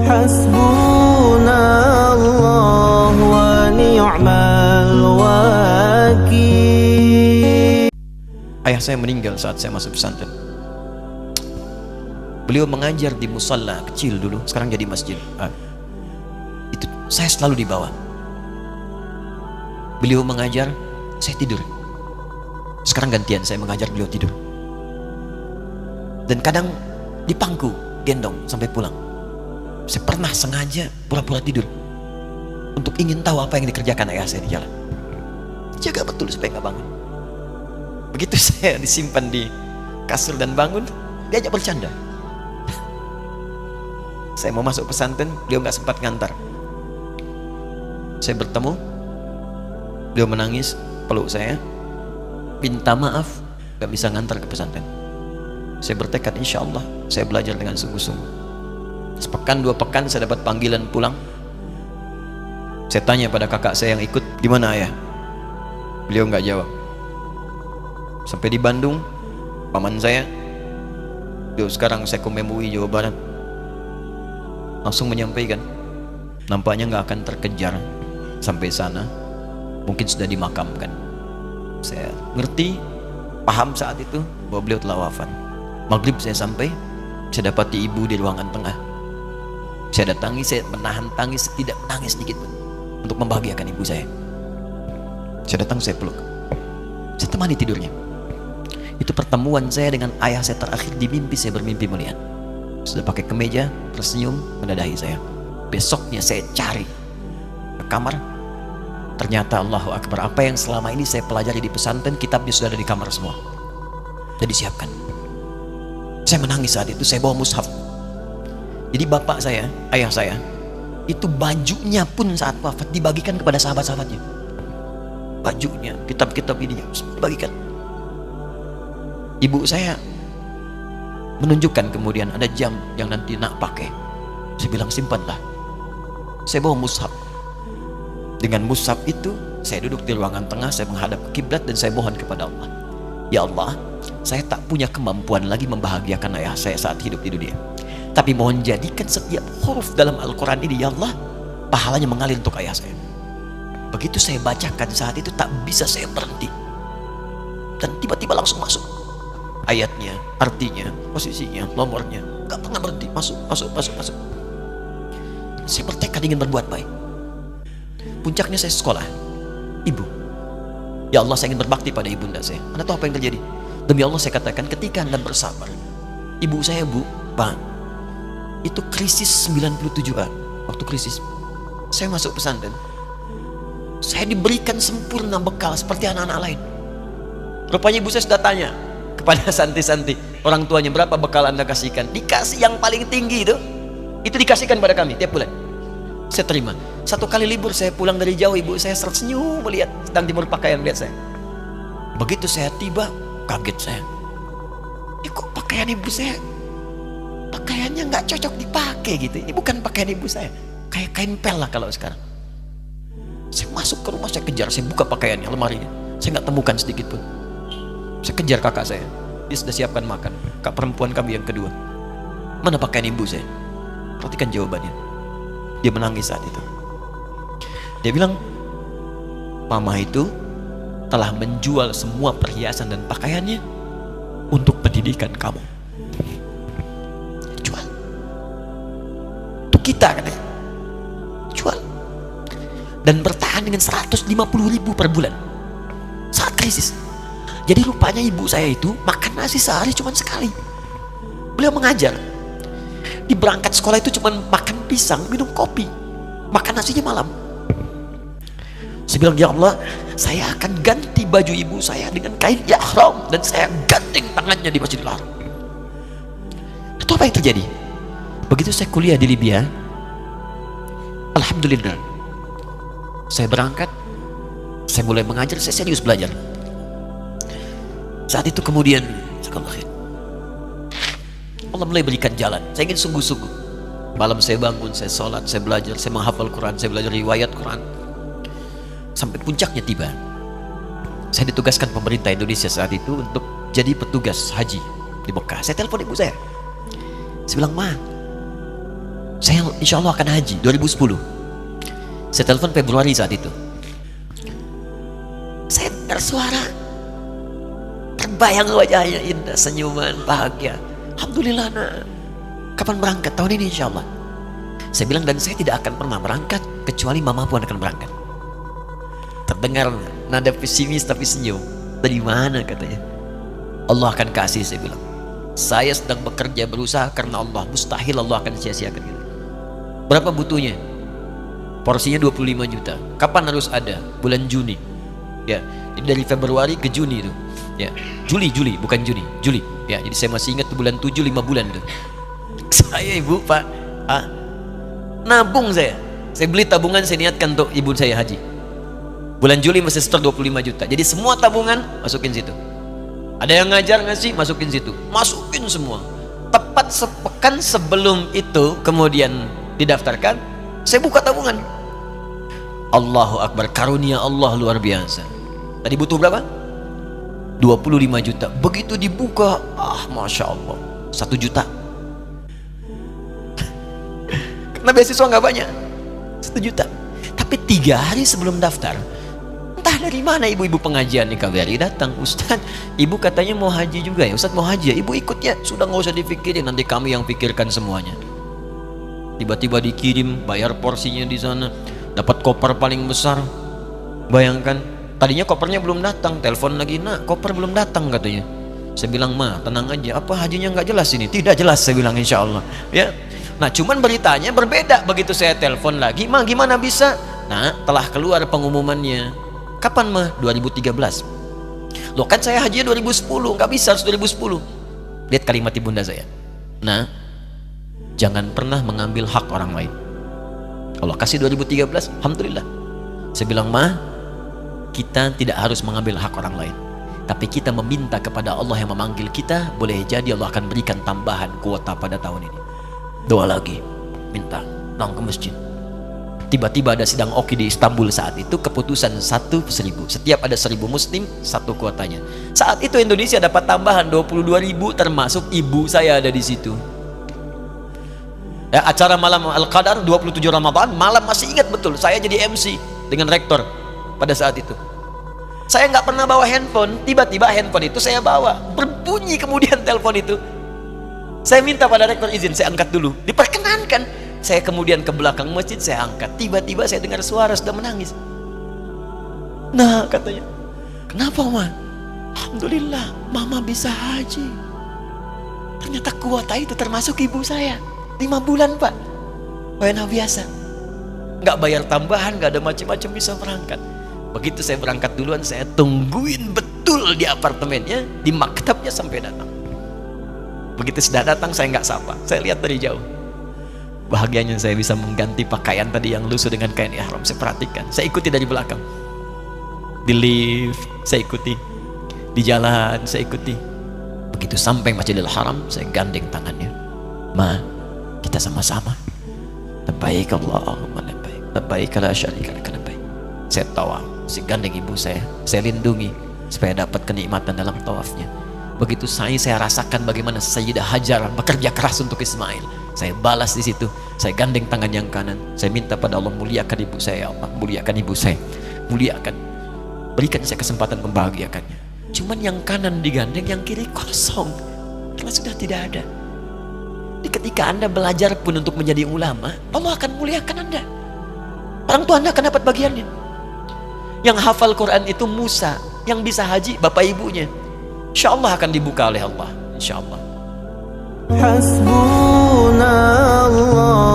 Hasbunallah wa ni'mal wakil. Ayah saya meninggal saat saya masuk pesantren. Beliau mengajar di musalla kecil dulu, sekarang jadi masjid. Itu saya selalu di bawah. Beliau mengajar, saya tidur. Sekarang gantian, saya mengajar, beliau tidur. Dan kadang di pangku, gendong sampai pulang. Saya pernah sengaja pura-pura tidur untuk ingin tahu apa yang dikerjakan ayah saya di jalan. Jaga betul supaya nggak bangun. Begitu saya disimpan di kasur dan bangun, diajak bercanda. Saya mau masuk pesantren, beliau nggak sempat ngantar. Saya bertemu, beliau menangis, peluk saya, minta maaf, nggak bisa ngantar ke pesantren. Saya bertekad, insya Allah saya belajar dengan sungguh-sungguh. Sepekan, 2 pekan saya dapat panggilan pulang. Saya tanya pada kakak saya yang ikut, di mana ayah? Beliau nggak jawab. Sampai di Bandung, paman saya, beliau sekarang Sekom MUI Jawa Barat, langsung menyampaikan, nampaknya nggak akan terkejar sampai sana, mungkin sudah dimakamkan. Saya ngerti, paham saat itu bahwa beliau telah wafat. Maghrib saya sampai, saya dapati ibu di ruangan tengah. Saya datangi, saya menahan tangis, tidak menangis sedikit pun untuk membahagiakan ibu saya. Saya datang, saya peluk, saya temani tidurnya. Itu pertemuan saya dengan ayah saya terakhir di mimpi. Saya bermimpi melihat sudah pakai kemeja, tersenyum menadahi saya. Besoknya saya cari ke kamar, ternyata Allahu Akbar, apa yang selama ini saya pelajari di pesantren, kitabnya sudah ada di kamar semua, sudah disiapkan. Saya menangis saat itu, saya bawa mushaf. Jadi bapak saya, ayah saya, itu bajunya pun saat wafat dibagikan kepada sahabat-sahabatnya. Bajunya, kitab-kitab ini semua dibagikan. Ibu saya menunjukkan kemudian ada jam yang nanti nak pakai. Saya bilang simpanlah. Saya bawa mushaf. Dengan mushaf itu saya duduk di ruangan tengah, saya menghadap ke kiblat dan saya mohon kepada Allah, ya Allah, saya tak punya kemampuan lagi membahagiakan ayah saya saat hidup di dunia, tapi mohon jadikan setiap huruf dalam Al-Quran ini, ya Allah, pahalanya mengalir untuk ayah saya. Begitu saya bacakan saat itu tak bisa saya berhenti, dan tiba-tiba langsung masuk ayatnya, artinya, posisinya, nomornya, gak pernah berhenti, masuk. Saya bertekad ingin berbuat baik. Puncaknya saya sekolah. Ibu, ya Allah, saya ingin berbakti pada ibunda saya. Anda tahu apa yang terjadi? Demi Allah saya katakan, ketika Anda bersabar, ibu saya, Bu, Pak, itu krisis 97 Pak. Waktu krisis saya masuk pesantren, saya diberikan sempurna bekal seperti anak-anak lain. Rupanya ibu saya sudah tanya kepada santi-santi, orang tuanya, berapa bekal Anda kasihkan? Dikasih yang paling tinggi itu dikasihkan pada kami tiap bulan. Saya terima. Satu kali libur saya pulang dari jauh, ibu saya tersenyum melihat, sedang jemur pakaian melihat saya. Begitu saya tiba, kaget saya. Ini kok pakaian ibu saya, pakaiannya nggak cocok dipakai gitu. Ini bukan pakaian ibu saya, kayak kain pel lah kalau sekarang. Saya masuk ke rumah, saya kejar, saya buka pakaiannya, lemarinya, saya nggak temukan sedikit pun. Saya kejar kakak saya, dia sudah siapkan makan. Kak perempuan kami yang kedua, mana pakaian ibu saya? Perhatikan jawabannya. Dia menangis saat itu. Dia bilang, mama itu telah menjual semua perhiasan dan pakaiannya untuk pendidikan kamu. Jual. Untuk kita katanya. Jual. Dan bertahan dengan 150.000 per bulan saat krisis. Jadi rupanya ibu saya itu makan nasi sehari cuma sekali. Beliau mengajar. Di berangkat sekolah itu cuma makan pisang, minum kopi, makan nasinya malam. Saya bilang, ya Allah, saya akan ganti baju ibu saya dengan kain ihram dan saya gandeng tangannya di Masjidil Haram. Itu apa yang terjadi? Begitu saya kuliah di Libya, alhamdulillah, saya berangkat, saya mulai mengajar, saya serius belajar. Saat itu kemudian Allah mulai berikan jalan. Saya ingin sungguh-sungguh. Malam saya bangun, saya sholat, saya belajar, saya menghafal Quran, saya belajar riwayat Quran. Sampai puncaknya tiba, saya ditugaskan pemerintah Indonesia saat itu untuk jadi petugas haji di Mekah. Saya telepon ibu saya bilang, Ma, Saya insya Allah akan haji 2010. Saya telepon Februari saat itu. Saya dengar suara, terbayang wajahnya indah, senyuman, bahagia. Alhamdulillah nak. Kapan berangkat? Tahun ini insya Allah. Saya bilang, dan saya tidak akan pernah berangkat kecuali mama pun akan berangkat. Terdengar nada pesimis tapi senyum. Dari mana katanya? Allah akan kasih, saya bilang. Saya sedang bekerja berusaha karena Allah. Mustahil Allah akan sia-siakan gitu. Berapa butuhnya? Porsinya 25 juta. Kapan harus ada? Bulan Juni. Ya, jadi dari Februari ke Juni itu. Ya, Juli bukan Juni, Juli. Ya, jadi saya masih ingat bulan 7 5 bulan itu. Saya ibu Pak, nabung saya. Saya beli tabungan, saya niatkan untuk ibu saya haji. Bulan Juli masih setor 25 juta. Jadi semua tabungan masukin situ. Ada yang ngajar ngasih, masukin situ. Masukin semua. Tepat sepekan sebelum itu kemudian didaftarkan, saya buka tabungan. Allahu Akbar, karunia Allah luar biasa. Tadi butuh berapa? 25 juta. Begitu dibuka, Masya Allah, 1 juta. Karena beasiswa nggak banyak, 1 juta. Tapi 3 hari sebelum daftar, entah dari mana ibu-ibu pengajian di KBRI datang. Ustaz, ibu katanya mau haji juga ya? Ustaz mau haji ya? Ibu ikut ya? Sudah nggak usah dipikirin, nanti kami yang pikirkan semuanya. Tiba-tiba dikirim, bayar porsinya di sana, dapat koper paling besar. Bayangkan, tadinya kopernya belum datang, telepon lagi, nak koper belum datang katanya. Saya bilang, ma tenang aja, apa hajinya nggak jelas ini? Tidak jelas, saya bilang, insya Allah. Ya, nah cuman beritanya berbeda. Begitu saya telepon lagi, ma gimana bisa? Nah, telah keluar pengumumannya. Kapan ma? 2013. Loh kan saya hajinya 2010, nggak bisa, harus 2010. Lihat kalimat ibunda saya. Nah, jangan pernah mengambil hak orang lain. Allah kasih 2013, alhamdulillah. Saya bilang, ma, kita tidak harus mengambil hak orang lain, tapi kita meminta kepada Allah yang memanggil kita. Boleh jadi Allah akan berikan tambahan kuota pada tahun ini. Doa lagi, minta, datang ke masjid. Tiba-tiba ada sidang Oki di Istanbul saat itu, keputusan 1.000. Setiap ada 1.000 muslim, 1 kuotanya. Saat itu Indonesia dapat tambahan 22.000, termasuk ibu saya ada di situ. Ya, acara malam Al-Qadar 27 Ramadan, malam masih ingat betul, saya jadi MC dengan rektor pada saat itu. Saya nggak pernah bawa handphone, tiba-tiba handphone itu saya bawa, berbunyi kemudian telepon itu. Saya minta pada rektor izin, saya angkat dulu, diperkenankan. Saya kemudian ke belakang masjid, saya angkat, tiba-tiba saya dengar suara sudah menangis. Nah katanya, kenapa ma? Alhamdulillah, mama bisa haji. Ternyata kuota itu termasuk ibu saya. 5 bulan pak, wena biasa, nggak bayar tambahan, nggak ada macam-macam, bisa berangkat. Begitu saya berangkat duluan, saya tungguin betul di apartemennya, di maktabnya sampai datang. Begitu sudah datang, saya nggak sapa, saya lihat dari jauh. Bahagianya saya bisa mengganti pakaian tadi yang lusuh dengan kain ihram. Saya perhatikan, saya ikuti dari belakang, di lift saya ikuti, di jalan saya ikuti. Begitu sampai Masjidil Haram, saya gandeng tangannya, ma, kita sama-sama labbaik Allahumma labbaik, labbaik la syarika lak labbaik. Saya tawaf, saya gandeng ibu saya lindungi supaya dapat kenikmatan dalam tawafnya. Begitu saya rasakan bagaimana Sayyidah Hajar bekerja keras untuk Ismail. Saya balas di situ, saya gandeng tangan yang kanan, saya minta pada Allah, muliakan ibu saya, Allah muliakan ibu saya, muliakan, berikan saya kesempatan membahagiakannya. Cuman yang kanan digandeng, yang kiri kosong, karena sudah tidak ada. Jadi ketika Anda belajar pun untuk menjadi ulama, Allah akan muliakan Anda. Orang tua Anda akan dapat bagiannya. Yang hafal Quran itu Musa, yang bisa haji bapak ibunya. Insya Allah akan dibuka oleh Allah, insya Allah. حسبنا الله